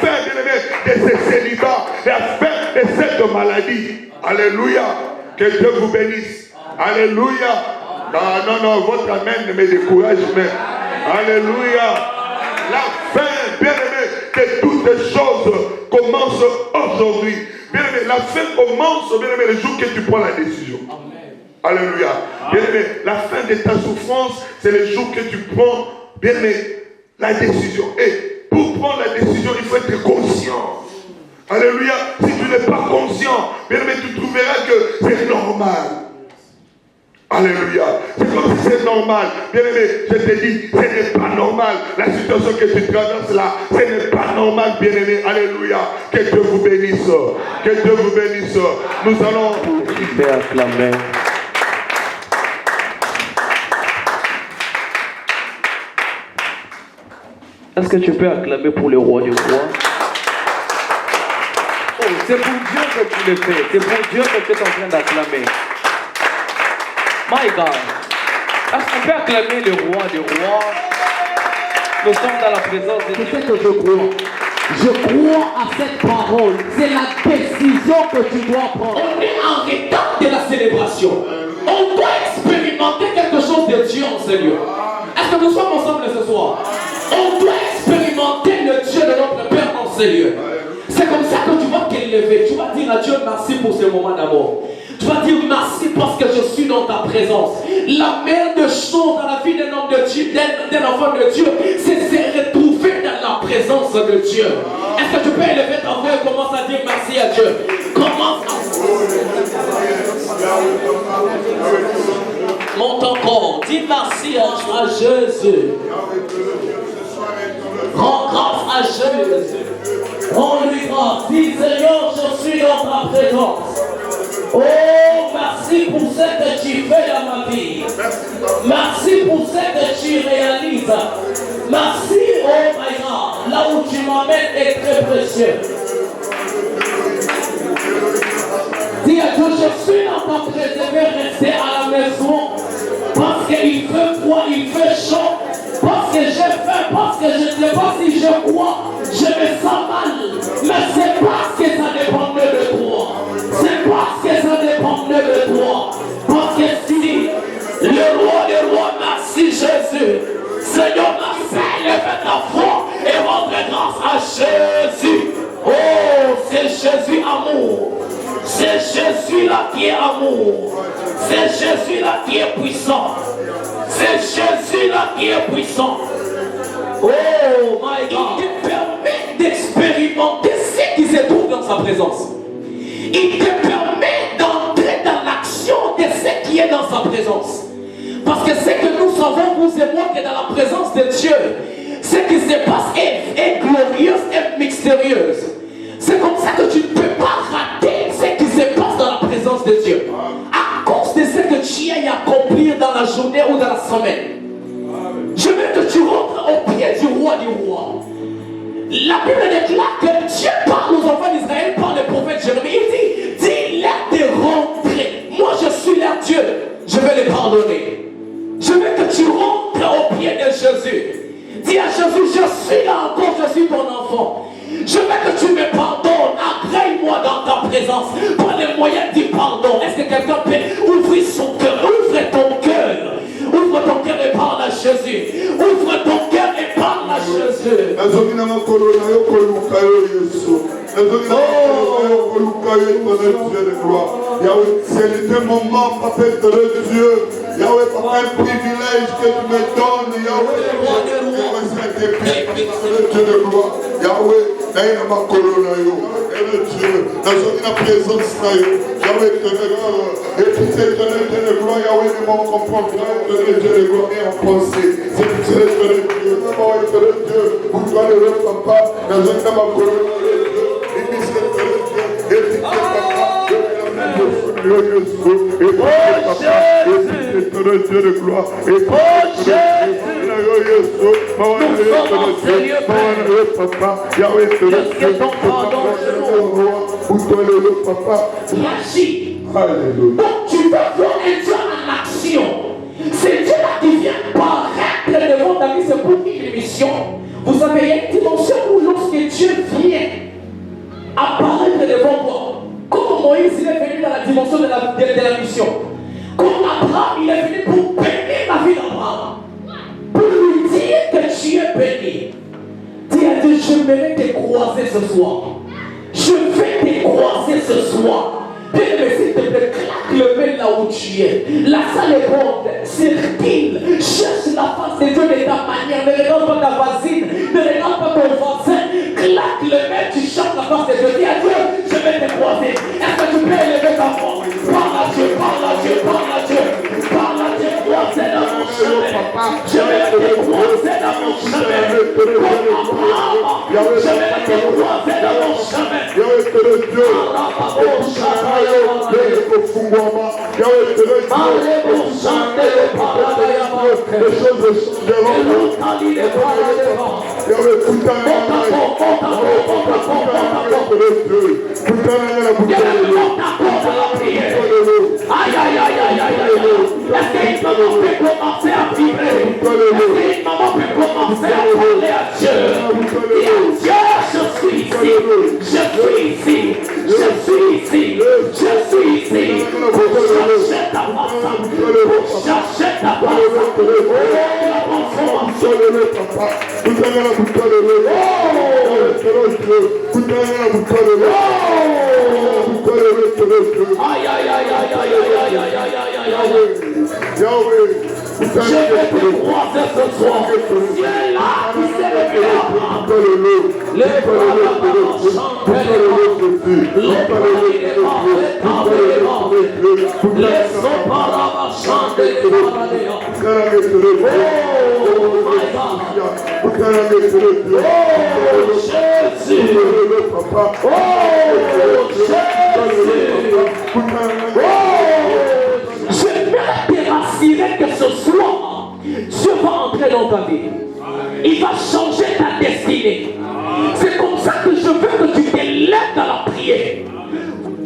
fin, bien-aimé, de ce célibat, la fin de cette maladie. Alléluia. Que Dieu vous bénisse. Alléluia. Ah, non, votre amen ne me décourage même. Alléluia. La fin, bien-aimé, de toutes les choses commence aujourd'hui. Bien-aimé, la fin commence, bien-aimé, le jour que tu prends la décision. Alléluia. Bien-aimé, la fin de ta souffrance, c'est le jour que tu prends, bien-aimé, la décision. Et pour prendre la décision, il faut être conscient. Alléluia. Si tu n'es pas conscient, bien-aimé, tu trouveras que c'est normal. Alléluia. C'est comme si c'est normal. Bien-aimé, je te dis, ce n'est pas normal. La situation que tu traverses là, ce n'est pas normal, bien-aimé. Alléluia. Que Dieu vous bénisse. Que Dieu vous bénisse. Nous allons acclamer. Est-ce que tu peux acclamer pour le roi du roi? Oh, c'est pour Dieu que tu le fais. C'est pour Dieu que tu es en train d'acclamer. My God. Est-ce qu'on peut acclamer le roi des rois? Nous sommes dans la présence de Dieu. C'est ce que je crois. Je crois à cette parole. C'est la décision que tu dois prendre. On est en retard de la célébration. On doit expérimenter quelque chose de Dieu en Seigneur. Est-ce que nous sommes ensemble ce soir? On doit expérimenter le Dieu de notre Père en Seigneur. C'est comme ça que tu vas te lever. Tu vas dire à Dieu merci pour ce moment d'abord. Tu vas dire merci parce que je suis dans ta présence. La meilleure des choses dans la vie d'un homme de Dieu, d'un enfant de Dieu, c'est se retrouver dans la présence de Dieu. Est-ce que tu peux élever ta voix et commence à dire merci à Dieu? Commence à... Monte encore. Dis merci à Jésus. Rends grâce à Jésus. Rends-lui grâce. Dis Seigneur, je suis dans ta présence. Oh, merci pour ce que tu fais dans ma vie. Merci pour ce que tu réalises. Merci, oh my God. Là où tu m'amènes est très précieux. Dis à Dieu, je suis dans ta présence. Je vais rester à la maison. Parce qu'il fait froid, il fait chaud. Parce que j'ai faim, parce que je ne sais pas si je crois. Je me sens mal. Mais c'est parce que ça dépendait de toi. C'est parce que ça dépendait de toi. Parce que si le roi des rois, merci Jésus. Seigneur, merci, levez ta foi et rendez grâce à Jésus. Oh, c'est Jésus amour. C'est Jésus là qui est amour. C'est Jésus là qui est puissant. C'est Jésus là qui est puissant. Oh my God. Il te permet d'expérimenter ce qui se trouve dans sa présence. Il te permet d'entrer dans l'action de ce qui est dans sa présence. Parce que ce que nous savons, vous et moi, que dans la présence de Dieu, ce qui se passe est glorieuse et mystérieuse. C'est comme ça que tu ne peux pas rater ce qui se passe dans la présence de Dieu. À cause de ce que tu as à accomplir dans la journée ou dans la semaine. Je veux que tu rentres au pied du roi du roi. La Bible déclare que Dieu parle aux enfants d'Israël par le prophète Jérémie. Il dit, dis-leur de rentrer. Moi je suis leur Dieu. Je vais les pardonner. Je veux que tu rentres au pied de Jésus. Dis à Jésus, je suis là encore, je suis ton enfant. Je veux que tu me pardonnes. Agrée-moi dans ta présence par les moyens du pardon. Est-ce que quelqu'un peut ouvrir son cœur? Ouvre ton cœur. Ouvre ton cœur et parle à Jésus. Ouvre ton cœur et parle à Jésus. C'est un moment, papa, de Dieu. Yahweh, papa, un privilège que tu me donnes. Yahweh, c'est Dieu de gloire. Yahweh, naina makorona yo. Dieu, dans la présence de Yahweh, et puis c'est de gloire. Yahweh, ne m'en comprend pas. Dieu de gloire et en pensée. C'est Dieu de Dieu. Dieu, pour toi le papa, dans la makorona yo. Et puis c'est Dieu de gloire. Donc tu veux voir un Dieu en action. C'est Dieu là qui vient paraître devant ta vie. C'est pour une mission. Vous avez une dimension où lorsque Dieu vient croiser ce soir. Je vais te croiser ce soir. Bien-aimé, s'il te plaît, claque le main là où tu es. La salle est grande, circule, cherche la face de Dieu de ta manière. Ne regarde pas ta voisine, ne regarde pas ton voisin. Claque le main, tu cherches la face de Dieu. Dis à Dieu, je vais te croiser. Est-ce que tu peux élever ta voix? Parle à Dieu, parle à Dieu, parle à Dieu. Parle à Dieu, croiser dans mon chemin. Je vais te croiser dans mon chemin. Comme Abraham, je vais te croiser dans mon chemin. Aïe, aïe, aïe, aïe, aïe, aïe. Est-ce qu'une maman peut commencer à vibrer? Est-ce qu'une maman peut commencer à parler à Dieu? Et à Dieu, je suis ici, je suis ici, je suis ici, je suis ici. Pour chercher ta face, pour chercher ta face. Aïe, aïe, aïe, aïe, aïe, aïe, aïe, aïe, aïe, aïe. Je vais te croiser ce soir. Dieu est là, qui s'est levé là-bas. Les bras là-bas chantent les bras. Les soparas chantent les bras. Oh my God. Oh Jésus. Oh Jésus. Je vais te rassurer que ce soir, Dieu va entrer dans ta vie. Il va changer ta destinée. C'est comme ça que je veux que tu t'élèves dans la prière.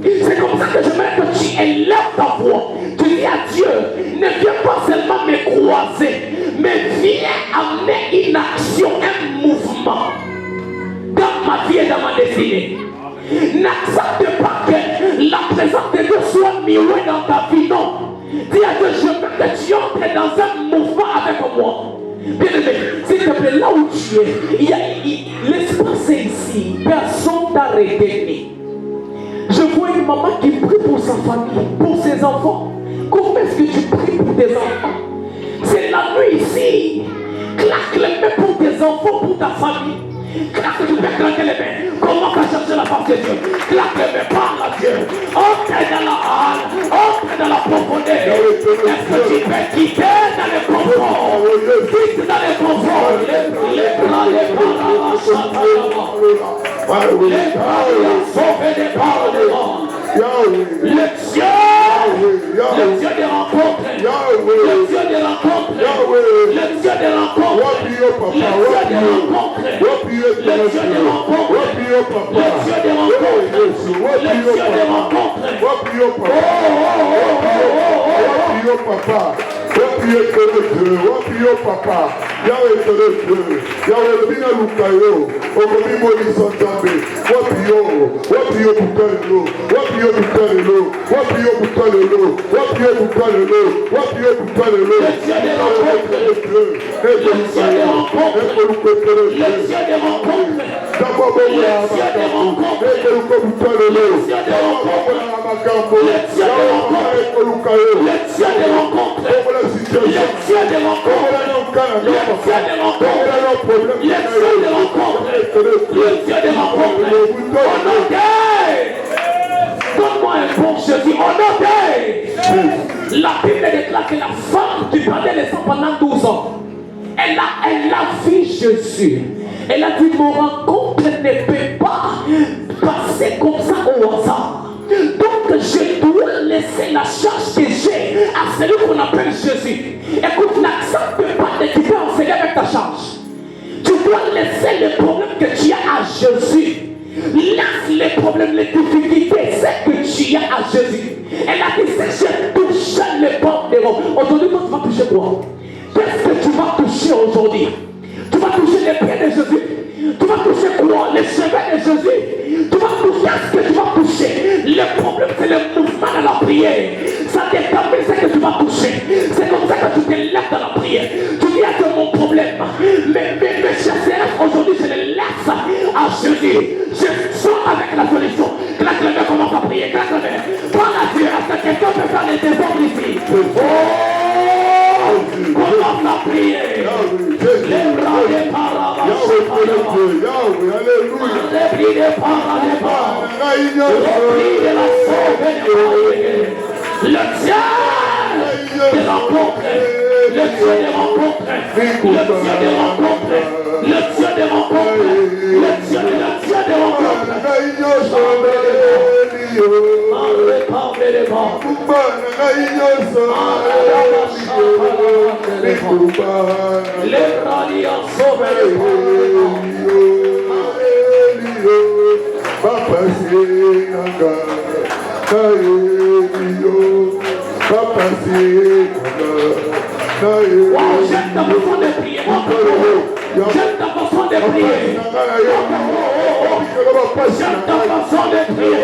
C'est comme ça que je veux que tu élèves ta voix. Tu dis à Dieu, ne viens pas seulement me croiser, mais viens amener une action, un mouvement dans ma vie et dans ma destinée. N'accepte pas que la présence de Dieu soit muée dans ta vie, non. Dis à Dieu, je veux que tu entres dans un mouvement avec moi. Bien-aimé, s'il te plaît, là où tu es, l'espace est ici. Personne t'a retenu. Je vois une maman qui prie pour sa famille, pour ses enfants. Comment est-ce que tu pries pour tes enfants? C'est la nuit ici. Claque les mains pour tes enfants, pour ta famille. Claque, tu peux claquer les mains. Comment t'as cherché la face de Dieu? Claque les mains, parle à Dieu. Entre dans la halle, entre dans la profondeur. Est-ce que tu peux quitter dans les conforts? Quitte dans les conforts. Les bras, la chante les bras, sauver des paroles de l'homme. Le Dieu des rencontres, le Dieu des rencontres, le Dieu des rencontres, le Dieu des rencontres, le Dieu des rencontres, le Dieu des rencontres. Wapio papa, Yahweh Terefe, Yahweh Bina Lukayo, Okomimo Nisontambe, Wapio Bukalelo, Wapio Bukalelo, Wapio Bukalelo, Wapio Bukalelo, Wapio Bukalelo, Donne-moi un bon jeudi, la Bible déclare que la femme du pardon les sang pendant 12 ans, elle a vu Jésus. Elle a dit, mon rencontre ne peut pas passer comme ça au hasard. Donc je dois laisser la charge que j'ai à celui qu'on appelle Jésus. Écoute, n'accepte pas de quitter enseigner avec ta charge. Tu dois laisser les problèmes que tu as à Jésus. Laisse les problèmes, les difficultés, c'est que tu as à Jésus. Elle a dit, c'est que je touche les portes des rois. Aujourd'hui, toi, tu vas toucher quoi? Qu'est-ce que tu vas toucher aujourd'hui? Tu vas toucher les pieds de Jésus. Tu vas toucher quoi? Les cheveux de Jésus. Tu vas toucher ce que tu vas toucher. Le problème, c'est le mouvement de la prière. Ça détermine ce que tu vas toucher. C'est comme ça que tu te lèves dans la prière. Tu dis à Dieu, mon problème. Mais mes chers, aujourd'hui, je les laisse à Jésus. Je sors avec la solution. Claque le main, commence à prier. Claque le main. Prends la Dieu. Est-ce que quelqu'un peut faire les désordres ici? Oh! Commence à prier. Les bras des parabas. Yahweh, alléluia. Les bris des parabas. Le ciel des rencontres, le Dieu des rencontres, le Dieu des rencontres, le Dieu des rencontres, le Dieu des rencontres. Les bras d'Ian sauvés. Papa Sinaga, Papa Wow, j'aime ta façon de prier. J'aime ta façon de prier. J'aime ta façon de prier.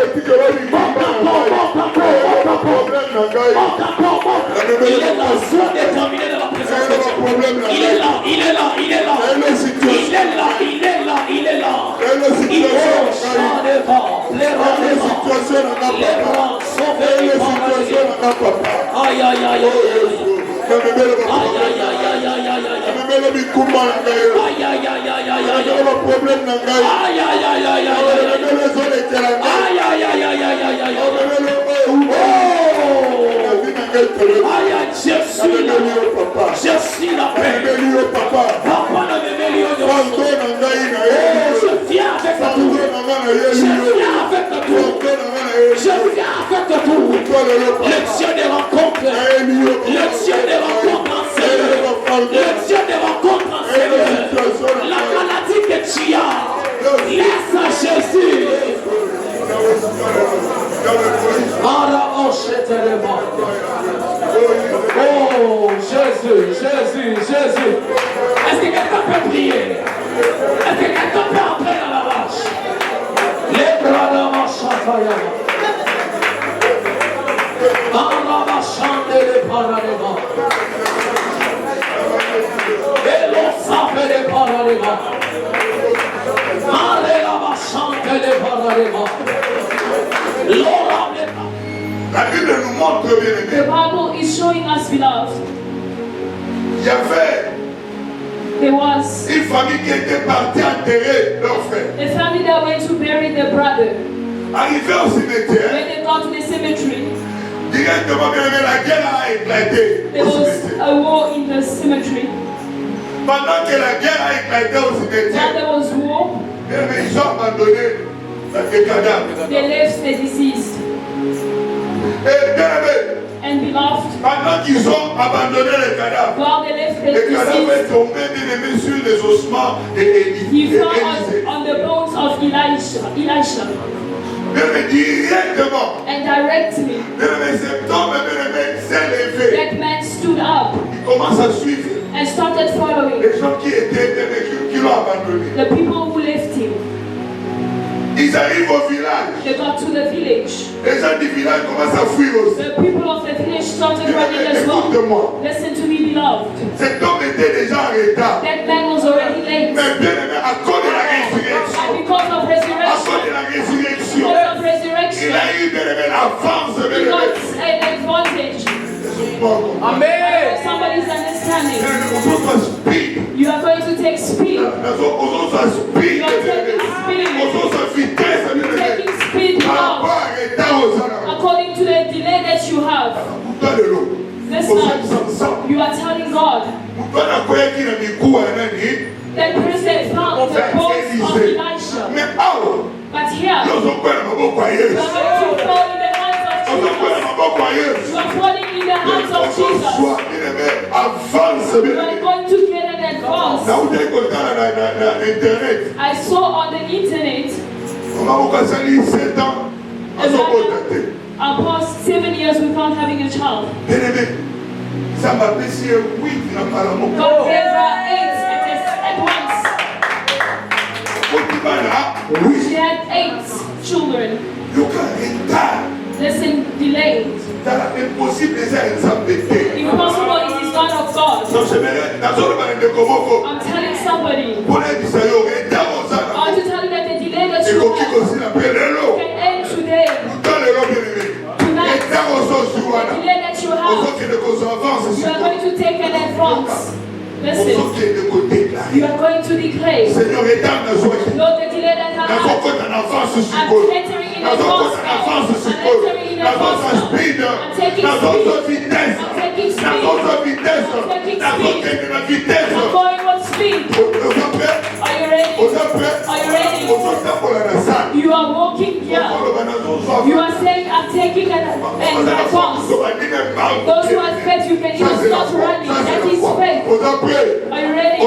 Il est là, soit déterminé dans la présence de Dieu. Il est là, il est là, il est là. Il est là, il est là, il est là. Il est là. Les rangs sauvés par aïe, aïe, aïe, aïe. Je suis la paix. Papa ne me méliorer. Je viens avec la tour. Je viens avec la tour. Je viens avec la tour. Le Dieu des rencontres. Le Dieu des rencontres en Seigneur. Le Dieu des rencontres en Seigneur. La maladie que tu as, laisse à Jésus. Oh, Jésus, Jésus, Jésus. Est-ce que quelqu'un peut prier? Est-ce que quelqu'un peut entrer dans la marche? Les bras de ma chantaya. Araba chante les paradema. Et l'on savait les paradema. Araba chante les paradema. La Bible nous montre bien The aimé. Bible is showing us, beloved, Il y avait there was une famille qui était partie enterrer leur frère. a family that went to bury their brother. Arrivé au cimetière, When they got to the cemetery, directement bien aimé, la guerre a éclaté there au was cimetière. a war in the cemetery. Pendant que la guerre a éclaté au While cimetière, there was war, bien aimé, ils ont abandonné les cadavres. they left the deceased. Et bien aimé, And beloved, pendant qu'ils ont abandonné les cadavres, while they left the les cadavres deceased, sont tombés bien aimé sur les ossements he d'Élisée. fell on the bones of Elisha. Bien aimé, directement, And directly, bien aimé, cet homme bien aimé s'est levé. that man stood up Il commence à suivre and started following les gens qui étaient bien aimé, qui l'ont abandonné. the people who left him. Ils arrivent au village. They got to the village. Les gens du village commencent à fuir aussi. The people of the village started running as well. Écoute-moi. Listen to me, beloved. Cet homme était déjà en retard. That man was already late. Mais bien aimé, à cause de la résurrection, And because of à cause resurrection, de la résurrection, because of il resurrection, a eu bien aimé l'avance de he bien got aimé. an advantage. Amen. Somebody's understanding. On doit speed. You are going to take speed. On doit speed. You are taking speed. On doit vitesse. Taking speed Par now. rapport à retard aux autres. According to the delay that you have. Pourtant de l'eau. This night, you are telling God Pourtant la koya qui n'a mis coup à nani. that person found the bones of Elisha. Mais ah, But here, nous sommes pas dans ma boque à you are going to fall in the hands of nous sommes pas dans Jesus. ma boque à You are falling in the hands of Jesus. soit bien aimé, avance You bien are aimé. going to get an advance. Na vous avez compté na internet. I saw on the internet, On va vous casser 7 ans. À son côté. I passed 7 years without having a child. Bien aimé, ça m'a baissé 8 dans ma langue. God gave her 8 at once. She had 8 children. Le cas est tard. Listen, delayed. Dans l'impossible, les exemple était. Impossible, it is not of God. Donc, je vais dans le domaine de Komoko. I'm telling somebody. Pour les Israéliens, retard aux I want to tell you that the delay You are going to take an advance. Listen. You are going to declare. Lord, the delay that has I'm entering in advance now. I'm entering in advance now. I'm taking speed. I'm taking speed. I'm taking speed. I'm going with speed. Are you ready? Are you ready? You are walking here. You are saying, I'm taking an advance. Those who have faith, you can even start running. That is faith. Are you ready?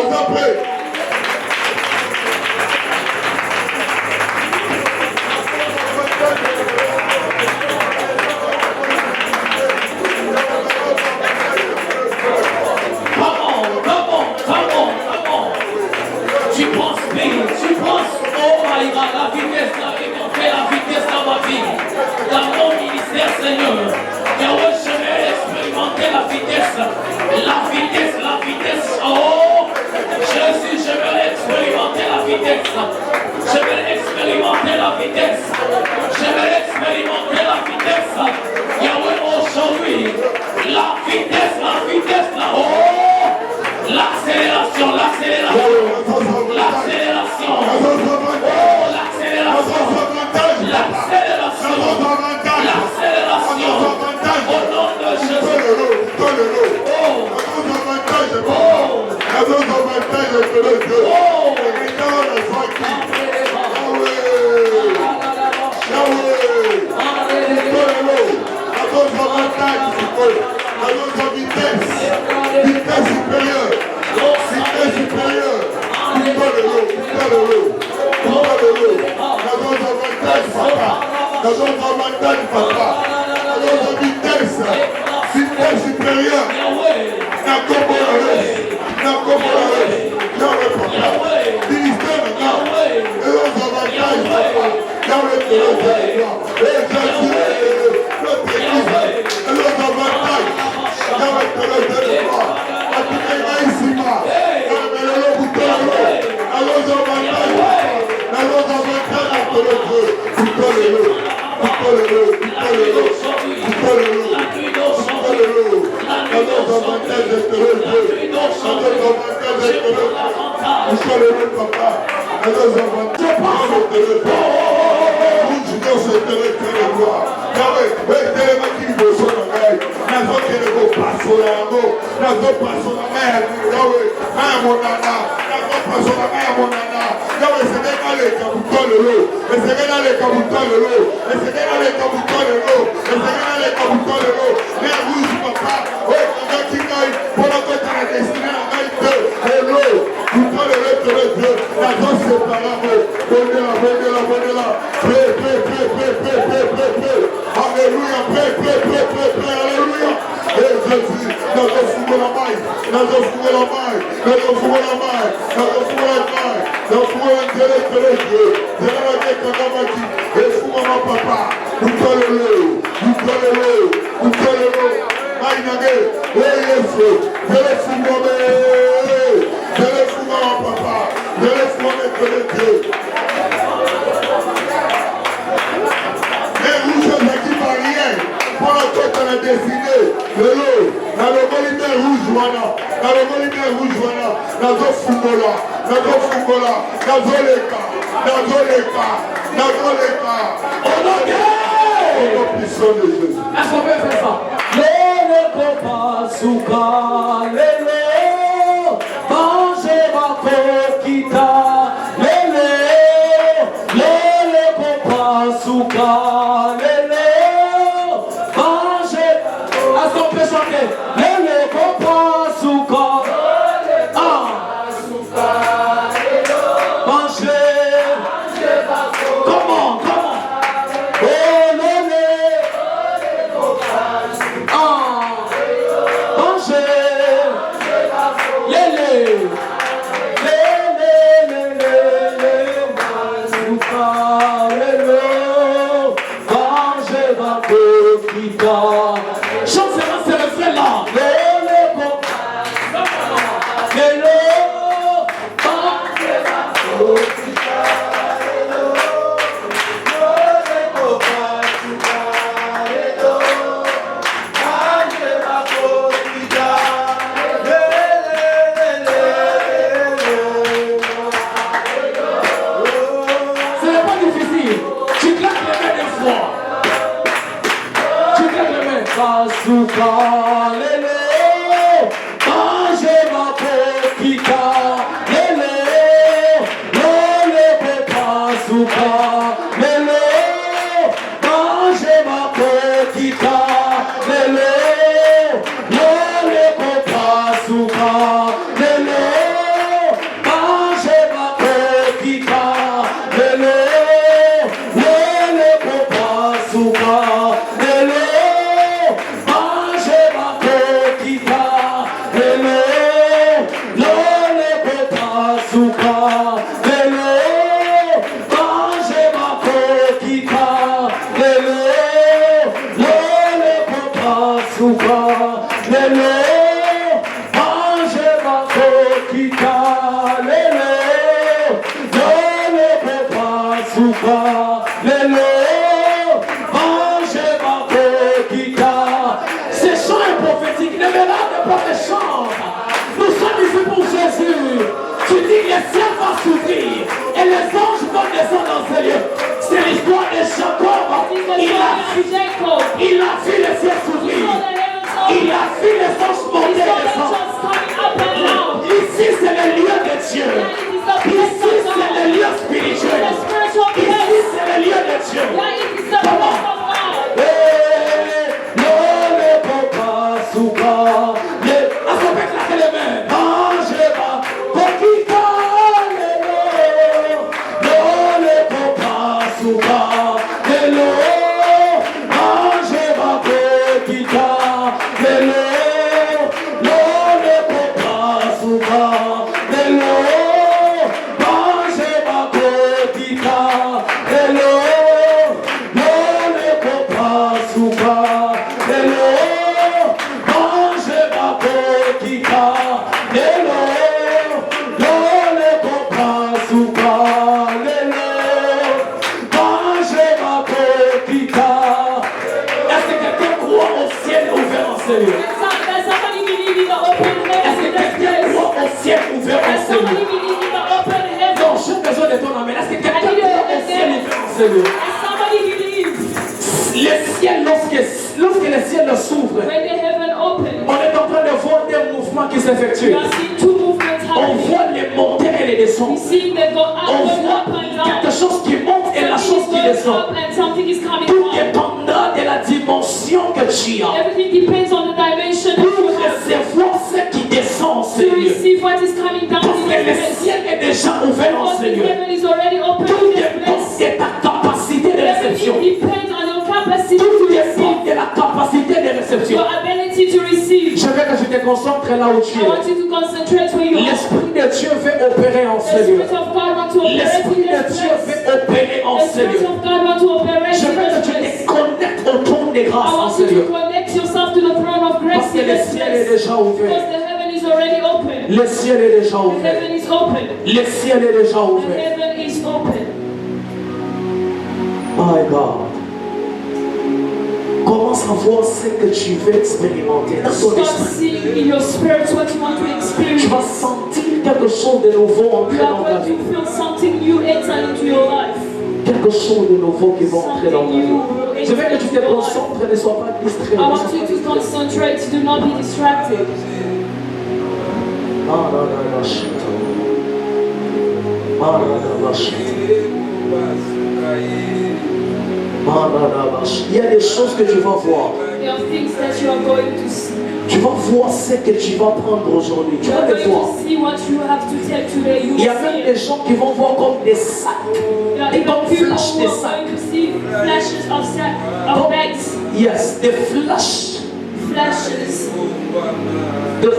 Tu penses bien, tu penses, oh my God, la vitesse dans ma vie, dans mon ministère, Seigneur. Yahweh, je vais expérimenter la vitesse, oh, Jésus, je vais expérimenter la vitesse, je vais expérimenter la vitesse, Yahweh, aujourd'hui, la vitesse, oh, l'accélération, au nom de Jésus. lele, mange ma pokita, lele, lele papa suka, lele, mange ma pokita, lele, lele papa suka, lele, mange ma pokita, lele, lele papa suka, lele. Ces chants est prophétique, ne me lave pas les chants. Nous sommes ici pour Jésus. Tu dis que le ciel va s'ouvrir et les anges vont descendre dans ce lieu. C'est l'histoire de Jacob. Il a vu le ciel s'ouvrir. Il a vu les anges monter et descendre. Ici c'est le lieu de Dieu. Ici c'est le lieu spirituel. Ici c'est le lieu de Dieu. Comment? Le ciel, lorsque le ciel s'ouvre, on est en train de voir des mouvements qui s'effectuent. On voit les montées et les descentes. On voit quelque chose qui monte et la chose qui descend. Tout dépendra de la dimension que tu as. Pour recevoir ce qui descend en ce lieu. Parce que le ciel est déjà ouvert en ce lieu. Tout dépend de ta capacité de réception. Tout dépend de la capacité de réception. Je veux que tu te concentres là où tu es. L'Esprit de Dieu veut opérer en ce lieu. L'Esprit de Dieu veut opérer en ce lieu. Je veux que tu te connectes au trône de grâce en ce lieu. Parce que le ciel est déjà ouvert. Le ciel est déjà ouvert. Le ciel est déjà ouvert. My God. Commence à voir ce que tu veux expérimenter dans ton esprit. Tu vas sentir quelque chose de nouveau entrer dans ta vie. Quelque chose de nouveau qui va entrer dans ta vie. Je veux que tu te concentres, ne sois pas distrait. I want you to concentrate, do not be distracted. Il y a des choses que tu vas voir. There are things that you are going to see. Tu vas voir ce que tu vas prendre aujourd'hui. Tu vas le voir. See what you have to take today. You Il y a même des gens qui vont voir comme des sacs. Des comme flash des sacs. Flashes of bags. Yes, des flashes. Flashes.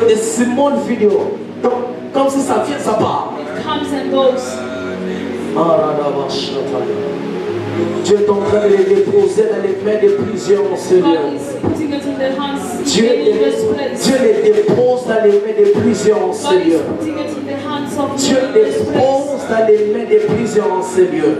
Des small vidéos. Donc, comme si ça vient, ça part. It comes and goes. Dieu est en train de les déposer dans les mains de plusieurs en ce lieu. Dieu les dépose dans les mains de plusieurs en ce lieu. Dieu dépose dans les mains de plusieurs en ce lieu.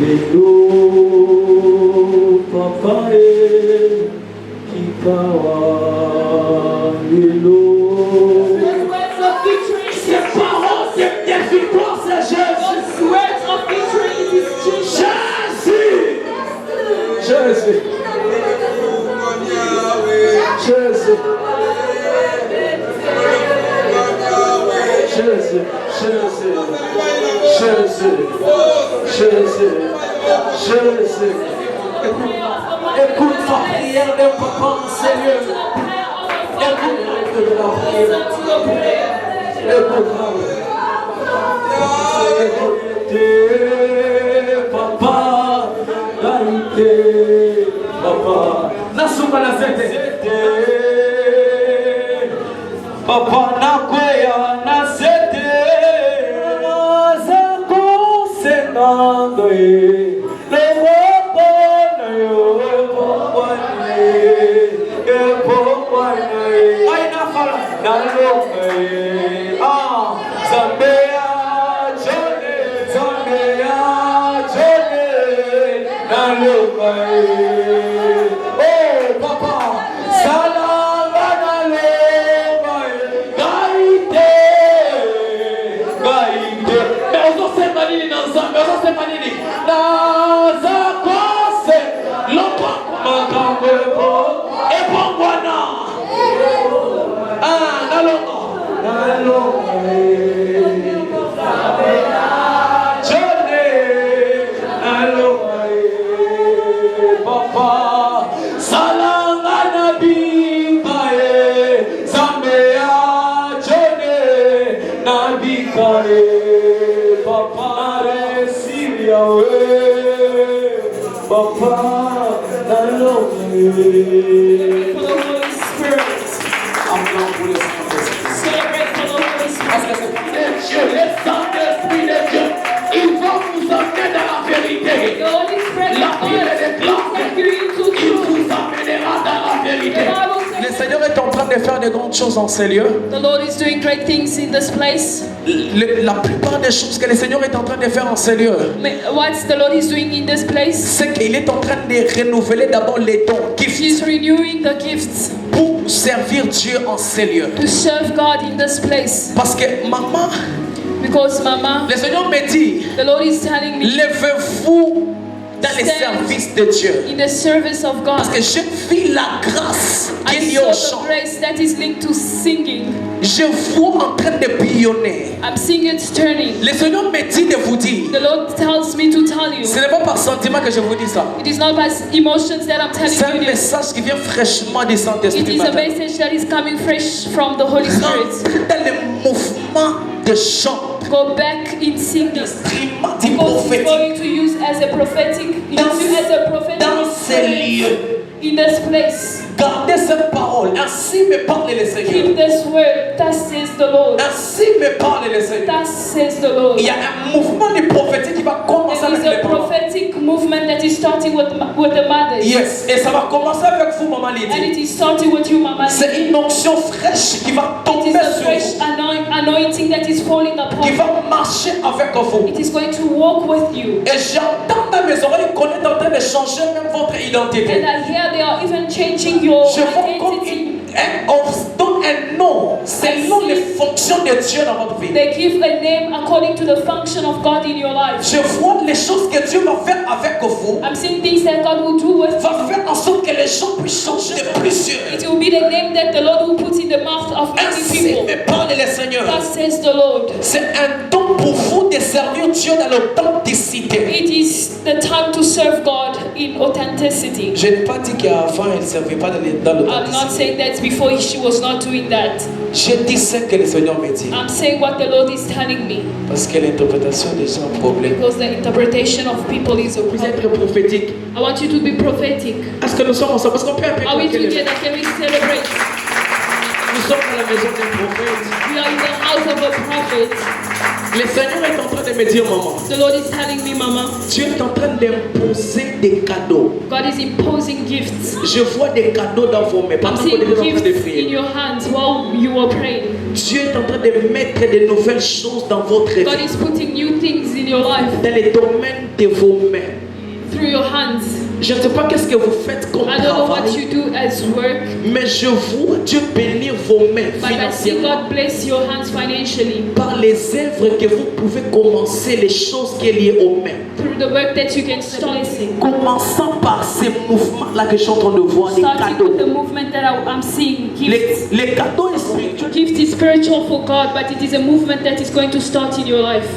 Hello, papa, kikawa. Jésus. Jésus. Jésus. Jésus. Jésus. Jésus. Écoute la prière de papa, Seigneur. Écoute la prière. Écoute papa. Papa. Nasuma na zete. Papa na kwea na zete. Zako senando e. Le Seigneur est en train de faire de grandes choses en ces lieux. The Lord is doing great things in this place. La plupart des choses que le Seigneur est en train de faire en ces lieux, What the Lord is doing in this place, c'est qu'il est en train de renouveler d'abord les dons, He's renewing the gifts pour servir Dieu en ces lieux. to serve God in this place. Parce que maman, Because Mama, le Seigneur me dit, the Lord is telling me, levez-vous dans les services de Dieu. in the service of God. Parce que je vis la grâce qui est I liée au saw chant. the grace that is linked to singing. Je vois en train de bouillonner. I'm seeing it turning. Le Seigneur me dit de vous dire, The Lord tells me to tell you. ce n'est pas par sentiment que je vous dis ça. It is not by emotions that I'm C'est un telling you this. message qui vient fraîchement du It Saint-Esprit. is a Maintenant. message that is coming fresh from the Holy Spirit. Dans le mouvement de chant, Go back in singing. instrument du Because it's prophétique going to use as a prophetic, dans ces lieux. in this place. Gardez cette parole. Ainsi me parle le Seigneur. Keep this word. Thus says the Lord. Ainsi me parle le Seigneur. Thus says the Lord. Il y a un mouvement du prophétique qui va commencer There avec is les a parents. prophetic movement that is starting with the mothers. Yes, et ça va commencer avec vous, Maman And Lydie. it is starting with you, Mama. C'est une onction fraîche qui va It tomber is a sur fresh vous, anointing that is falling upon qui you. va marcher avec vous. It is going to walk with you. Et j'entends dans mes oreilles qu'on est en train de changer même votre And identité. I hear they are even changing your Je vois comme identity. on se donne un nom selon les fonctions de Dieu dans votre vie. They give a name according to the function of God in your life. Je vois les choses que Dieu va faire avec vous. I'm seeing things that God will do with Va you. faire en sorte que les gens puissent changer de plusieurs. It will be the name that the Lord will put in the mouth of many Ainsi people. me parle le Seigneur. Thus says the Lord. C'est un temps pour vous de servir Dieu dans l'authenticité. It is the time to serve God in authenticity. Je n'ai pas dit qu'avant elle ne servait pas dans I'm not l'authenticité. saying that before she was not doing that. Je dis ce que le Seigneur me dit. I'm saying what the Lord is telling me. Parce que l'interprétation des gens est un problème. Because the interpretation of people is a Vous êtes problem. prophétique. I want you to be prophetic. Est-ce que nous sommes ensemble? Parce qu'on peut appeler Are we quelqu'un. together? Can we celebrate? Nous sommes dans la maison d'un prophète. We are in the house of a prophet. Le Seigneur est en train de me dire, maman, The Lord is telling me, Mama, Dieu est en train d'imposer des cadeaux. God is imposing gifts. Je vois des cadeaux dans vos mains. I'm Pendant que seeing vous êtes en train de gifts in prier. your hands while you are praying. Dieu est en train de mettre de nouvelles choses dans votre vie. God is putting new things in your life Dans les domaines de vos mains. through your hands. Je ne sais pas qu'est-ce que vous faites comme I don't know what travail, you do as work, mais je vois Dieu bénir vos mains but I see financièrement. God bless your hands financially Par les œuvres que vous pouvez commencer, les choses qui sont liées aux mains. through the work that you can start. Commençant par ces mouvements-là que je suis en train de voir, les Starting cadeaux. with the movement that I'm seeing. Gifts. Les cadeaux spirituels. Gift is spiritual for God, but it is a movement that is going to start in your life.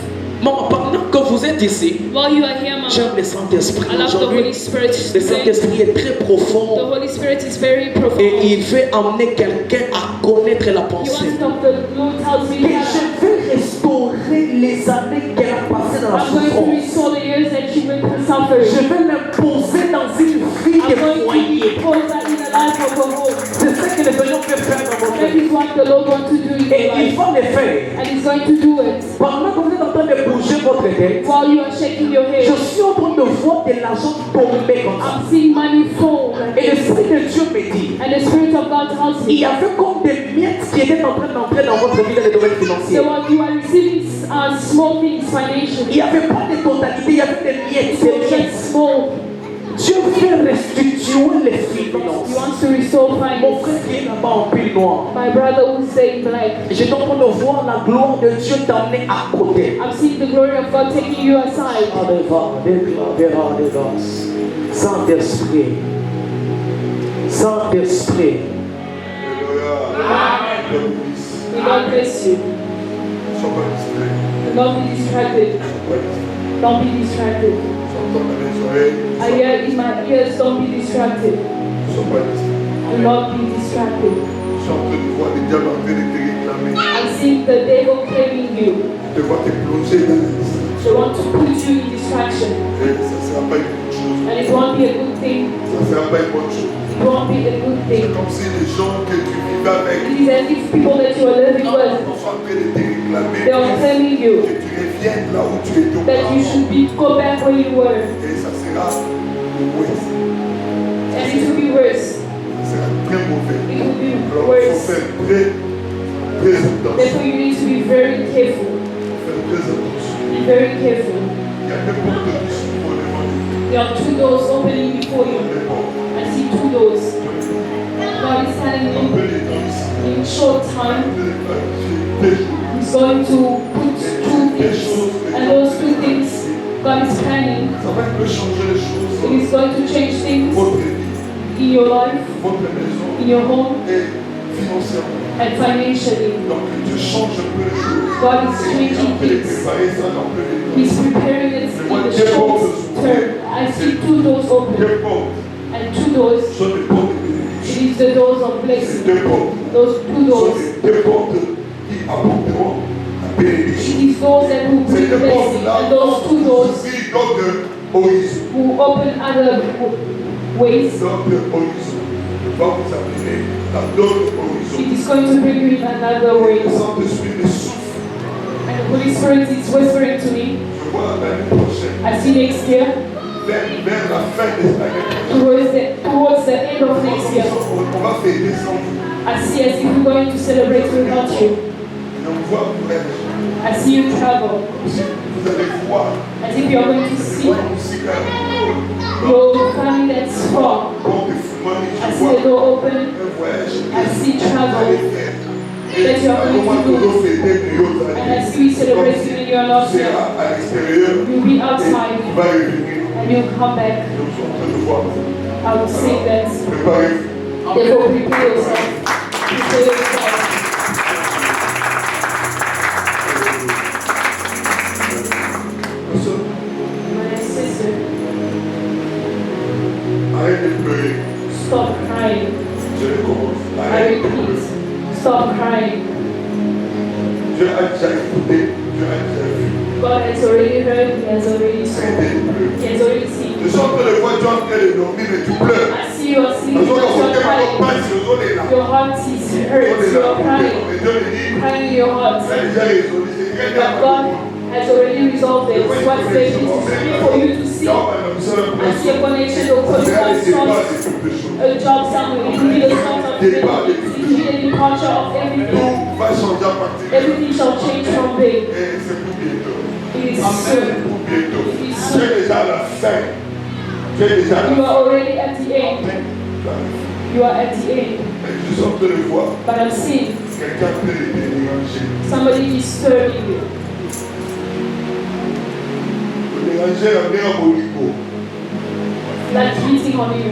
Maman, pendant que vous êtes ici, While you are here, j'aime Mama, le Saint-Esprit. I love the Aujourd'hui, Holy Spirit. le today. Saint-Esprit est très The profond Holy Spirit is very profound. et il veut amener quelqu'un à connaître la He pensée. wants the Lord tells me Et that je veux restaurer les années qu'elle a passées dans la I'm going to souffrance. restore the years that she went through Je suffering. vais l'imposer dans une vie I'm de going to foyer. impose that in the life of a home. C'est ce que le Seigneur veut faire dans votre That vie. is what the Lord wants to do in Et your il life. va le faire. And He's going to do it. Pendant que vous êtes en train de bouger votre tête, While you are shaking your je head, suis en train de voir de l'argent tomber comme ça. I'm seeing money fall. Et l'Esprit de Dieu me dit, And the Spirit of God tells il y me avait comme des miettes qui étaient en train d'entrer dans votre vie dans le domaine financier. that while you are receiving small things Il financially, n'y avait pas de totalité, il y avait des miettes. so Des miettes. just small. Dieu veut restituer les He finances. wants to restore Mon finance. frère qui est là-bas en pile noir. My brother who's saying black. J'étais en train de voir la gloire de Dieu t'amener à côté. I'm seeing the glory of God taking you aside. Saint-Esprit. Saint-Esprit. May God bless you. Don't be distracted. Don't be distracted. I hear in my ears, don't be distracted. Do not be distracted. I see the devil claiming you. They want to put you in distraction. And it won't be a good thing. It won't be a good thing. Comme si les gens que tu vivais avec It is as if people that you are living with, sont en train de te réclamer they are telling que you tu reviennes là où tu étais that you should go back where you were. Et ça sera mauvais. And it will be worse. Ça sera très mauvais. It will be Alors il faut worse. faire très attention. Therefore, you need to be very careful. Faire très attention. Be very careful. Il y a des portes qui s'ouvrent devant nous. There are two doors opening before you. Des portes. I see two doors. God is telling Un peu me les temps ici. in short time, Des jours. He's going to put two things. And those two things, God is planning. Ça va un peu changer les choses. It is going to change things Votre vie, in your life, votre maison in your home, et financièrement. and financially. Donc Dieu change un peu les choses. God is Et il est en changing train de things. préparer ça dans peu de temps. He's preparing it in the short term. I see two doors open. Deux portes And two doors, sont des portes de bénédiction. it is the doors of blessing. Deux portes Those two sont doors, des deux portes qui apporteront la bénédiction. it is doors that will Ces bring deux blessing. portes-là And those two doors ouvrent d'autres horizons. will open other ways. D'autres horizons. Va vous amener dans d'autres horizons. It is going to bring you in another way. Le Saint-Esprit me souffle. And the Holy Spirit is whispering to me, Je vois l'année prochaine, I see next year, vers la fin de l'année prochaine. towards the end of next year, On va fêter sans vous. I see as if we're going to celebrate without you. Et on voit voyager. I see you travel. Vous allez voir. As if you're going to see Voir aussi quand your family that's far. quand des fumeurs, I je see vois the door open. un voyage. I see Vous allez travel. faire. That you are going Comment to nous do. allons fêter New York And I see you celebrating in your last C'est year. à l'extérieur. You'll be Et outside tu vas revenir. and you'll come back. Nous sommes en train de voir. I will say that. Préparez-vous. Therefore, prepare yourself. Prepare yourself. My sister, Arrête de pleurer. stop crying. Je recommence. I Arrête de pleurer. repeat, stop crying. Dieu a déjà écouté. Dieu a déjà vu. God has already heard, He has already Arrêtez seen, de pleurer. He has already seen. Je suis en train de voir tu es en train de dormir, mais tu pleures. I see you are Nous sleeping, but allons you're monter crying. notre passe, nous allons là. Your heart is On hurt, est là you're pour crying. Et Dieu me dit, Crying in your heart. ça a déjà résolu. C'est très bien. But God has already resolved it. What's there is for you to see. I see a connection of a job somewhere. It will be the start of everything. It will be the departure of everything. Tout va changer à partir de Everything shall change from there. Et c'est pour bientôt. It is Amen. soon. Pour bientôt. C'est déjà la fin. Tu es déjà là. You are already at the end. You are at the end. Je suis en train de voir. But I'm seeing Quelqu'un peut les déranger. somebody disturbing you. Le déranger la meilleure molico. Like beating on you.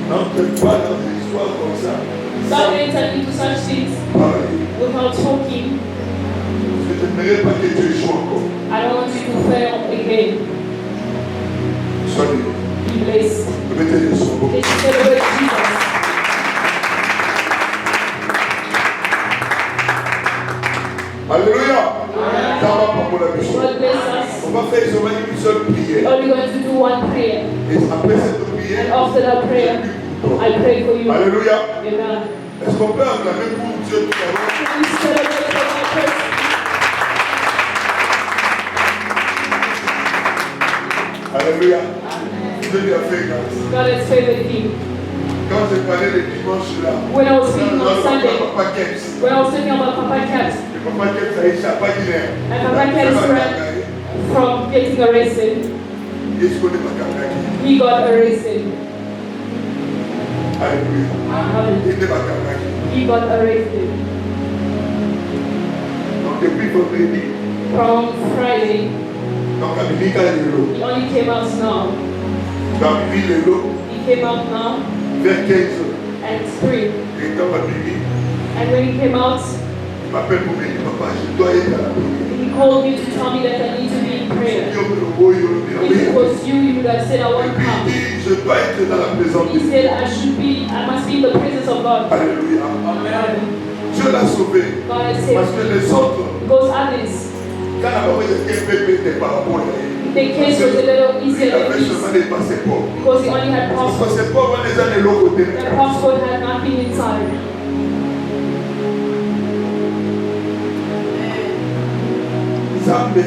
N'entre pas dans des histoires comme ça. Don't enter into such things Pareil. without talking. Je n'aimerais pas que tu échoues encore. I don't want you to fail again. Sois libre. Be blessed. Mettez les sons. Let's celebrate Jesus. Alléluia. Ça va pas pour la mission. God bless us. On va faire seulement une seule prière. Only going to do one prayer. Et après cette And prière, after that prayer, I pray for you. Alléluia. Amen. Est-ce qu'on peut acclamer pour Dieu tout à l'heure? We celebrate for my person. Alléluia. Dieu lui a fait grâce. God has favored him. Quand je parlais le dimanche là, When I was speaking on Sunday, Papa Keps, when I was talking about Papa Cat, le Papa Keps a échappé à Guinée. and Papa Cat ran from getting arrested, Est-ce qu'on est pas capable? he got arrested. Alléluia. Il n'est pas capable. He got arrested. Donc depuis vendredi, From Friday, donc à Mini Kalelo, he only came out now. dans Mini Lelo, He came out now vers 15 heures. at 3. Et quand à Mini, And when he came out, il m'appelle pour me dire, papa, je dois être à la prière. he called me to tell me that I need to be in prayer. Yo me lo voy, yo me lo If it voy. was you, you would have said, I Et won't puis il come. dit, je dois être dans la présence de He Dieu. said, I must be in the presence of God. Alléluia. Dieu l'a sauvé. God has Parce saved que me. les autres, Those others, quand la parole était un peu bête par rapport à elle, the case was a little il easier than avait this seulement des passeports. because he only had Parce passport. que c'est pas vraiment les gens de l'autre côté. The passport had nothing inside. Zambé.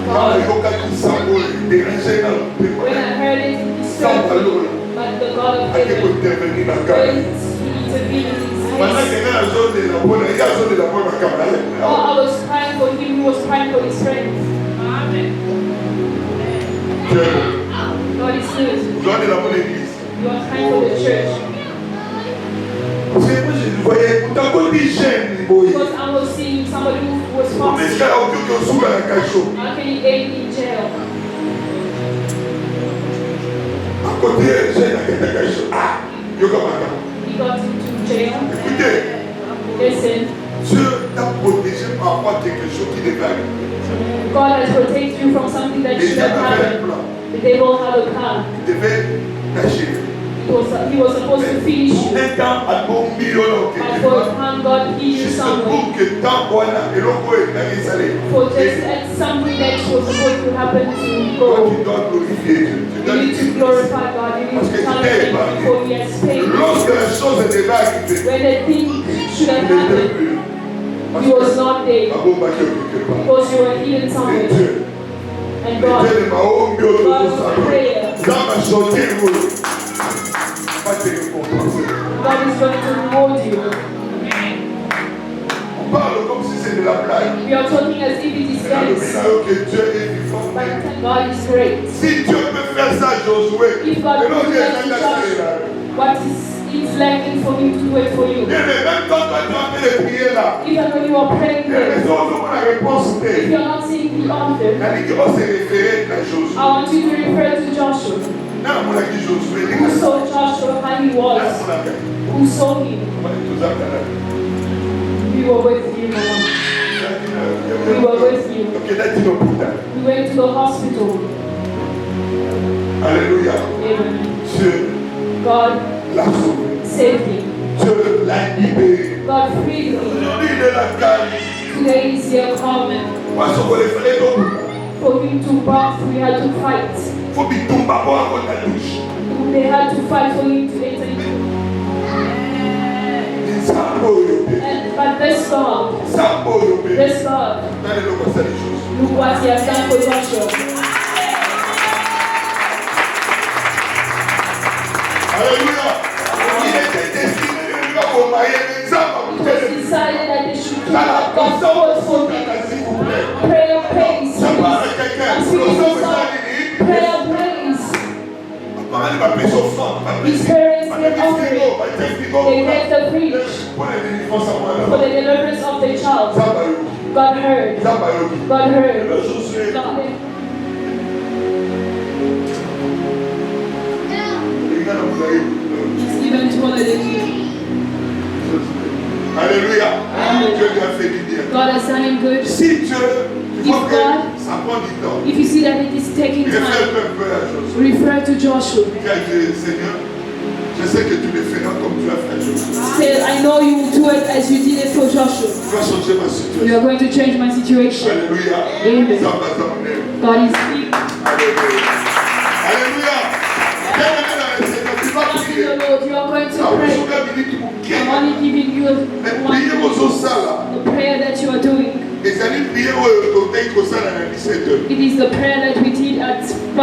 Quand il y a quelqu'un qui s'envole, déranger dans le pays. When I heard it, it disturbed me. But the God of À qui peut heaven intervenir dans le cas. went to intervene in his Maintenant, case. il y a la zone de la bonne, il y a la zone de la bonne camarade. While I was crying for him, he was crying for his friends. Amen. Dieu est bon. God is good. Zone de la bonne église. You are crying for the church. C'est moi, je voyais, on t'a connu jeune, boy. Because I was seeing somebody who was Mais fasting. ça, on dit qu'on s'ouvre à la cachot. How can he end in jail? À côté, jeune à la cachot. Ah, yoga matin. He got into jail. Écoutez, Listen, Dieu t'a protégé par rapport à quelque chose qui devait arriver. God has protected you from something that should Déjà, have il avait un happened. plan. The devil had a plan. Il devait t'achever. He was supposed to finish you. Un temps à bon million But for a time, God healed you juste somewhere. pour que tant voilà et l'autre est dans salé. For just at something that was supposed to happen to Toi, go. tu dois glorifier Dieu. Tu dois You lui need to dire glorify God. You need to tell him for he has paid. lorsque la chose devait arriver, When the thing should have il n'était happened, plus. Parce he was que not there. ma bombe a quelque part. Because you were hidden Et somewhere. Dieu, And les God, dieux de Mahom, Dieu de God Moussa, is prayer. ça m'a chanté le mot. Pas te récompenser. God is going to reward you. On parle comme si c'était de la blague. We are talking as if it is Mais dans le dance. mineur que Dieu est vivant. But God is great. Si Dieu peut faire ça, Josué, If God et non, could Dieu do est that to là. Joshua, what is it's lacking for him to do it for you? Bien, mais même quand tu es en train de prier là, Even when you are praying il y a there, des autres où la réponse if est. you're not seeing the answer, Il dit qu'on s'est référé à Josué. I want you to refer to Joshua. Non, on a dit Josué. Who saw Joshua how he was? Who saw him? We were with you, Mama. We were with you. Ok, là, tu nous putain. We went to the hospital. Alléluia. Amen. Dieu God l'a sauvé. saved him. Dieu l'a libéré. God freed him. Aujourd'hui, il est la calme. Today is here coming. Parce qu'on les fait donc. For him to bath, we had to fight. Faut qu'il tombe à boire contre la douche. They had to fight for him to enter into. Il s'en va. But this God, Ça va. this God, Allez, le passage des choses. look what he has done for Joshua. Alléluia. Il était destiné de lui accompagner les hommes. It was decided that they should do Ça la what God console was for s'il him. vous plaît. Prayer pays. Ça quelqu'un. I'm speaking to some prayer praise. His parents gave offering. They gave the preach for the deliverance of their child. God heard. God heard. God heard. He's even taller than you. Alléluia. Dieu lui a fait du bien. God has done him good. Si Dieu, ça prend du temps. If you see that it is taking time, refer to Joshua. Seigneur, je sais que tu le feras comme tu as fait Joshua. Say, I know you will do it as you did it for Joshua. Tu vas changer ma situation. You are going to change my situation. Alléluia. Amen. God is speaking. Alléluia. Alléluia. Asking the Lord, you are going to pray. I'm only giving you the prayer that you are doing. It is the prayer that we did at 5.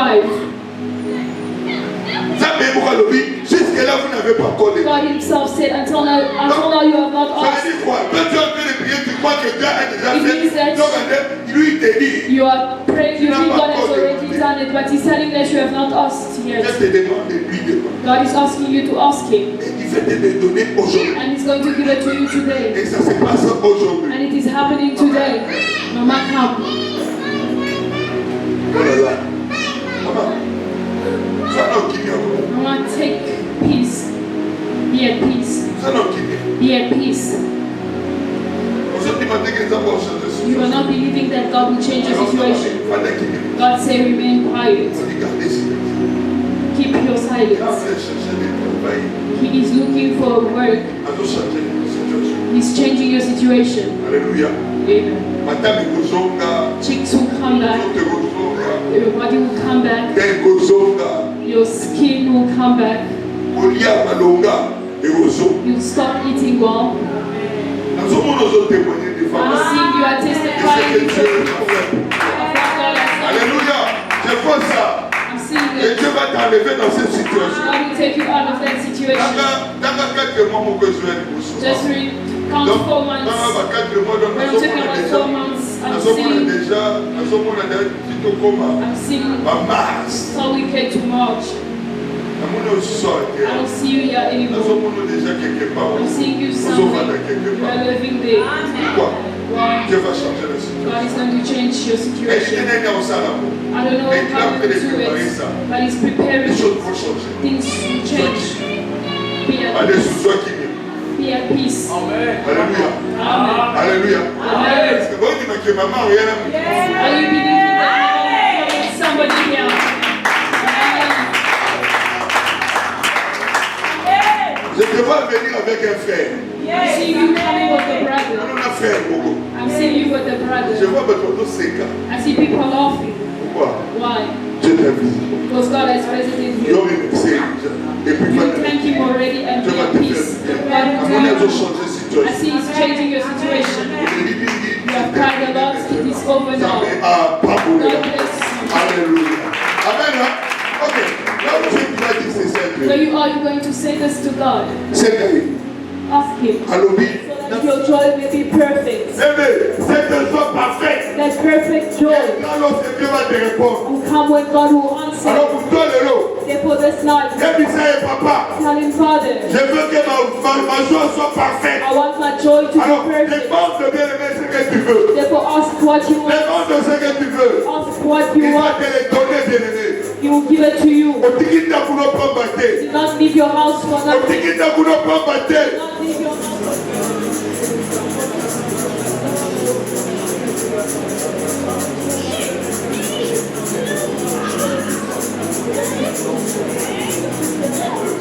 God himself said, until now you have not asked. It means that you are praying, you think God has already done it, but he's telling that you have not asked yet. God is asking you to ask him. And he's going to give it to you today. And it is happening today. Mama, come. Mama, take peace. Be at peace. Be at peace. You are not believing that God will change your situation. God say remain quiet. Keep your silence. He is looking for work. He's changing your situation. Hallelujah. Amen. Chicks will come back. Your body will come back. Your skin will come back. You'll stop eating well. I'm seeing you are testifying. Alléluia. Je vois ça. I'm seeing Et it. Dieu va t'enlever dans cette situation. God will take you out of that situation. Just count 4 months. When I'm talking about 4 months, I'm seeing so wicked to March. I don't see you here anymore. I'm seeing you somewhere. You are living there. Why? God is going to change your situation. I don't know how to do it, but He's preparing things to change. Be at peace. Alléluia. Amen. Alléluia. Amen. Are you believing that somebody here? Je te vois venir avec un frère. I'm seeing you coming with the brother. I'm seeing you with the Je brother. vois votre séquence. I see people laughing. Pourquoi? Why? Dieu t'a visité. Because God has visited you. Et puis You thank Him already and be at peace. God will do it. I see He's changing your situation. You have cried a lot. It is over now. God bless you. Alléluia. Amen. Ok. Là où tu vas dire c'est simple. So you are going to say this to God. C'est vrai. Ask Him. Alléluia. So that your joy may be perfect. C'est que soit parfait. That perfect joy Quand l'autre Dieu va te répondre. will come when God will answer. Alors pour toi le lot. Therefore this night, Et puis ça est papa. tell Him, Father, Je veux que ma joie soit parfaite. I want my joy to Alors be perfect. demande bien aimer ce que tu veux. Therefore ask what you want. Demande ce que tu veux. Ask what Il you va want. te les donner bien aimé. He will give it to you. Au tiki ta pour prendre bâté. Do not leave your house for Au nothing. tiki ta pour prendre bâté. Do not leave your house for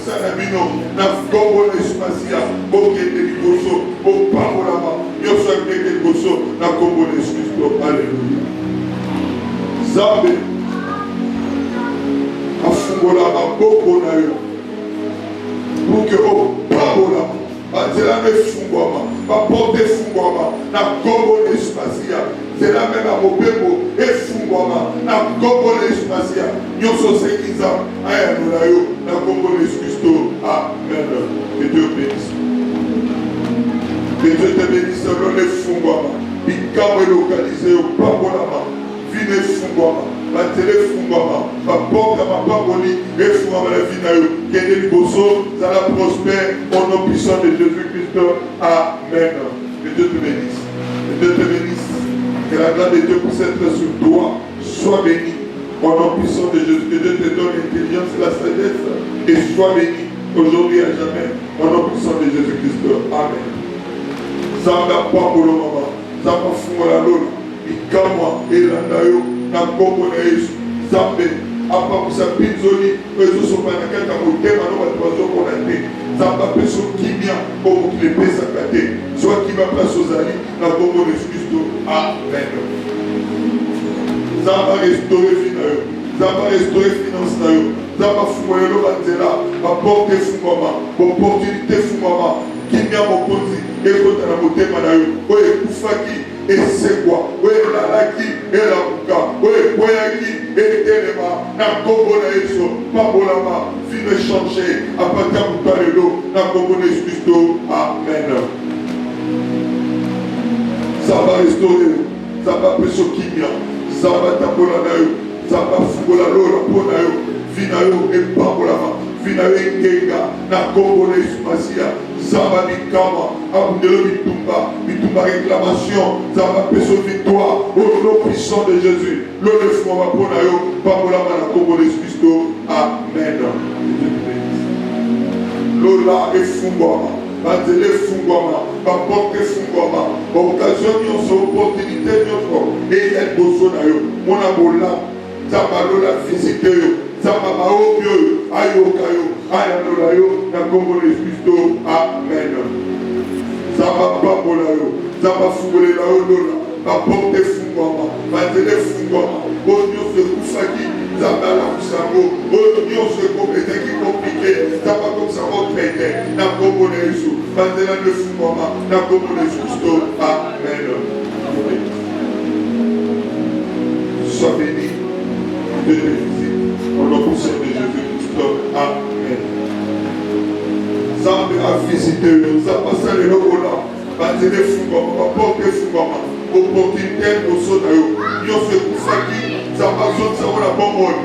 Sanabino, na kombo na espacia, bokende liboso, bopambola ba, nyoso akende liboso, na kombo na Kristo. Alléluia. Zambe afungola maboko na yo. Pour que opambola, bazela mefungwama, baporte fungwama, na kombo na espacia. C'est la même à Mobembo et Fungwama, na kombo na espacia. Nyoso sekiza, aya nulayo, na kombo na Kristo. Amen. Que Dieu bénisse. Que Dieu te bénisse. Selon les Fungwama, Bikamo est localisé au Pambolama. vine fungwama batele fungwama baporte ya mapamboli efungwama na vie na yo kende liboso zala prospère au nom puissant de Jésus-Christ. Amen. Que Dieu te bénisse. Que Dieu te bénisse. Que la grâce de Dieu puisse être sur toi. Sois béni. Au nom puissant de Jésus, que Dieu te donne l'intelligence et la sagesse. Et sois béni aujourd'hui et à jamais. Au nom puissant de Jésus-Christ. Amen. Zamba Pambolo Mama. Zamba Fungola Lola. Ikamwa Elandayo. Nakombo na Yesu. Zambe. Apamusa Pinzoli. Ezo Sopanaka Motema no Batozo Konate. Zamba Peso Kimia. Comme tu le pèses à côté. Soit qui va place aux alliés. Nakombo de Christ. Amen. Zamba restaurer finayo. Zamba restaurer finance nayo. Zamba Fungola Banzela. Apporter Fungoma. Opportunité Fungoma. Kimia Mokonzi. Ekota na motema na yo. Oye kufaki. Esekwa. Oye lalaki. Elamuka. Oye koyaki. Etelema. Na kombo na Yesu. Pabolama. Fine changer. Apata mutalelo. Na kombo na Yesu Christo. Amen. Zaba restaurer. Zaba peso kimia. Zaba tabola na yo. Zaba fungola lola po na yo. Vina yo epabolama. Vina yo engenga. Na kombo na Yesu Masia. Zaba Mikama, Abundelo Mitumba, Mitumba réclamation, Zaba Peso victoire, au nom puissant de Jésus, le Fouama Ponayo, Pamola Manakombo de Christo, Amen. Lola et Fungwama, Banzele Fungwama, Baporte Fungwama, occasion de opportunité, et elle Bosonayo, Monabola, Zaba Lola visite, Zaba Maobio, Ayokayo, Ayanorayo, Nakombo de Christo, Amen. Zaba Babolayo, Zaba Fungolelayo Lola, Baporte Fungwama, Banzele Fungwama, Onyo se Koufaki, Zaba la Kousamo, Onyo se Kompété qui compliqué, Zaba comme ça va traiter, Nakombo de Yesu, Banzela de Fungwama, Nakombo de Christo, Amen. Sois béni, Dieu te visite, au nom puissant de Jésus-Christ, Amen. Zambe a visité, Zaba Salé Lola, Banzele Fungwama, Baporte Fungwama, opportunité au Sonayo, Yoso Koufaki, Zaba Zotsa la Bomon,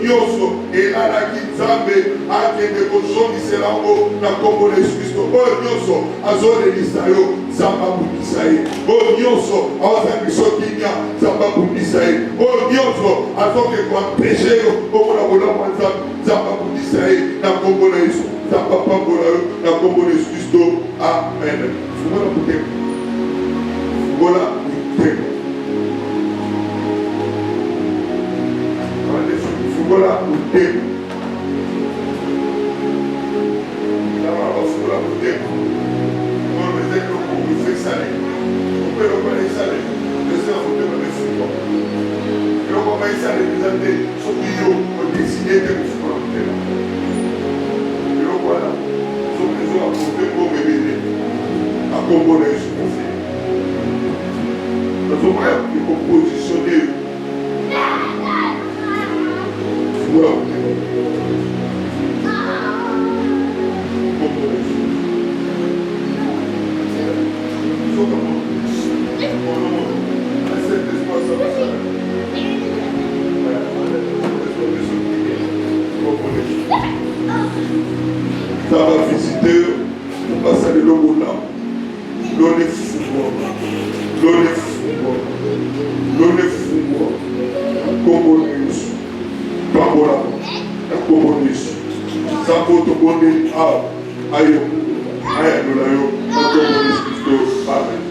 Yoso, et Alaki Zambe, Akende Koshon, Iselango, Nakombo de Christo, Yoso, Azole Lisayo, Zaba Bundisaye, Yoso, Azan Bisokinia, Zaba Bundisaye, Yoso, Azan Kekwan Péché, Omola Bola Wanzam, Zaba Bundisaye, Nakombo de Yesu, Zaba Pambola, Nakombo de Christo, Amen. Voilà pour vous. Voilà. Voilà o tempo. Lá fora o tempo. Quando eu dizer que eu fui sair, o pelo para sair, eu sei o tempo de futebol. Eu vou mais sair dizendo sobre eu decidi que eu fui para o tempo. Eu vou lá sobre isso a tempo me ver a componente com fim. Nós vamos lá me composicionar. Well, ça va visiter, on passe à l'eau là. L'eau est fou, l'eau est fou, l'eau est fou, comme on est. Pamola, Nakomonis, Zapoto Boni, Ayo, Ayanorayo, Nakomonis Christo, Amen.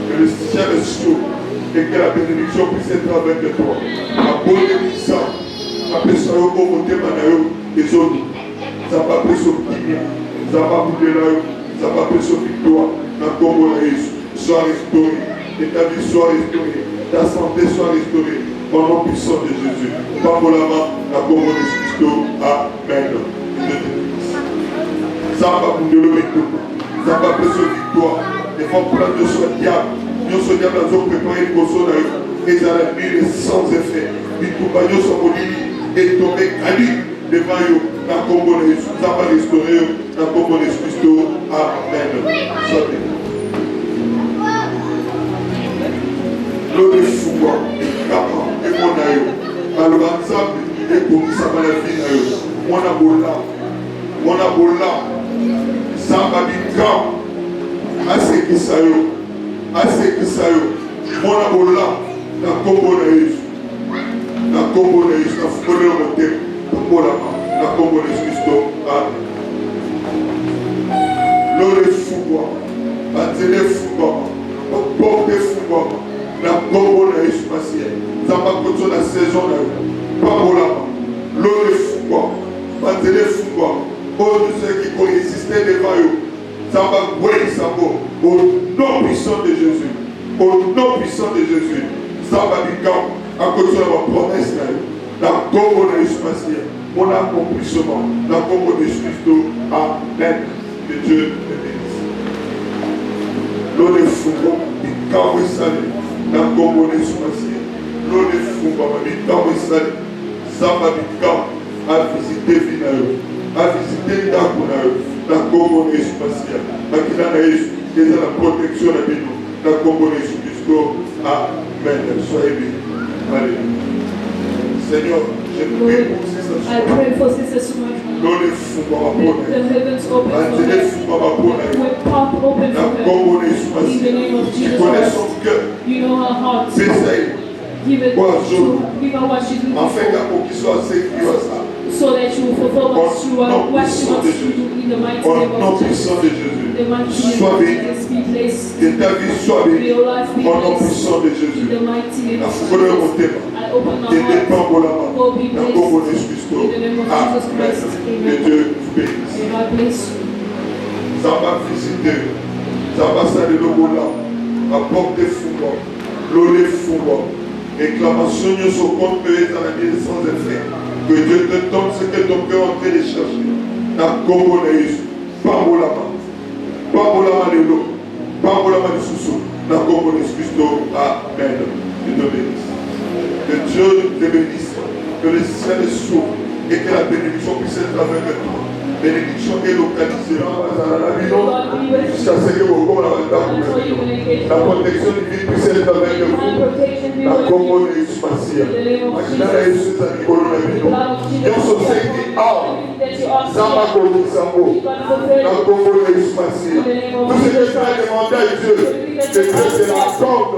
Que le ciel est chaud et que la bénédiction puisse être avec toi. La bonne mission, la personne au côté Manayo, et Zoni, Zaba Peso Kimia, Zaba Boudelayo, Zaba Peso Victoire, Nakomonis, sois restauré, et ta vie soit restaurée, ta santé soit restaurée. Au nom puissant de Jésus. Pambolama, la couronne de Christo. Amen. Zamba Boudelo Victoire. Zamba Peso Victoire. Les femmes pleines de soi diable. Nous sommes diable à zone préparée pour son œuvre. Et à la nuit sans effet. Bitouba yo Samolini. Et tombé Kali. Devant yo. La couronne de Jésus. Zamba restauré. La couronne de Christo. Amen. Soyez. L'eau de fouba, kama, et mon aïe. Alors, ensemble, et pour ça, ma vie, mon abola, Samba Bika, assez qui ça yo, mon abola, la combo na Jésus, la foule au thème, la combo de Christo, l'eau de fouba, la télé fouba, la porte de fouba, la combo na Jésus Massia, Samba Koto la saison na yo, Pabolama, l'eau de fouba, la télé fouba, pour tous ceux qui résistaient devant eux, ça va brûler sa mort. Au nom puissant de Jésus. Au nom puissant de Jésus. Ça va dire à cause de la promesse, la combo de Jésus, mon accomplissement, la combo de Jésus, amen. Que Dieu te bénisse. L'eau de fouba, il casse salé, la combo de Jésus. L'eau de fouba, il casse salé, ça va dire à visiter Finayo. À visiter la Congo de Jésus, la protection de nous, la Congo de Jésus, amen. Soyez bénis. Alléluia. Seigneur, je prie pour ces I pray for Sister Sumaya. The heavens open for her. With path open for her. In the name of Jesus Christ. You know her heart. Give her what she's looking for. So that you will fulfill what she wants to do in the mighty name of Jesus. The mighty name of Jesus be placed. May your life be placed. In the mighty name of Jesus. I open my heart. Oh, be placed. In the name of Jesus Christ. Amen. May God bless you. Ça va visiter. Ça va saluer le bola. Apporter fouba. L'olé fouba. Réclamation sur compte payé dans la vie sans effet. Que Dieu te donne ce que ton cœur est en train de chercher. La combo de Jésus. Pambolama. Pambolama de l'eau. Pambolama de sous-sous. La combo de Christ. Amen. Dieu te bénisse. Que Dieu te bénisse. Que le ciel s'ouvre. Et que la bénédiction puisse être avec toi. Bénédiction est localisée dans la vie. Jusqu'à ce que vous la protection divine puisse être avec vous. La combo de Jésus Massia. La Jésus a dit Dieu sait qui a Zama Kobi Sambo. La combo de Jésus Massia. Tout ce que tu as demandé à Dieu, que Dieu te l'accorde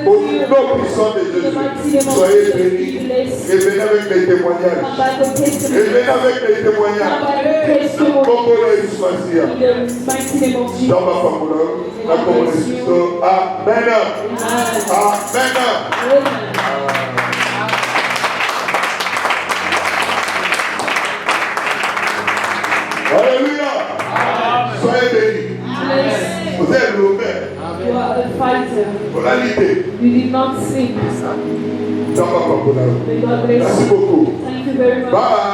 au nom puissant de Jésus. Soyez bénis. Et venez avec les témoignages. Et venez avec les témoignages. Combo de Jésus Massia. Dans ma famille, la combo de Jésus. Amen. Amen. Alléluia. Soyez bénis. Vous êtes l'honneur. You are a fighter. Pour la l'idée. You did not sing. Dans ma famille. May God bless Merci you. beaucoup. Thank you very much. Bye.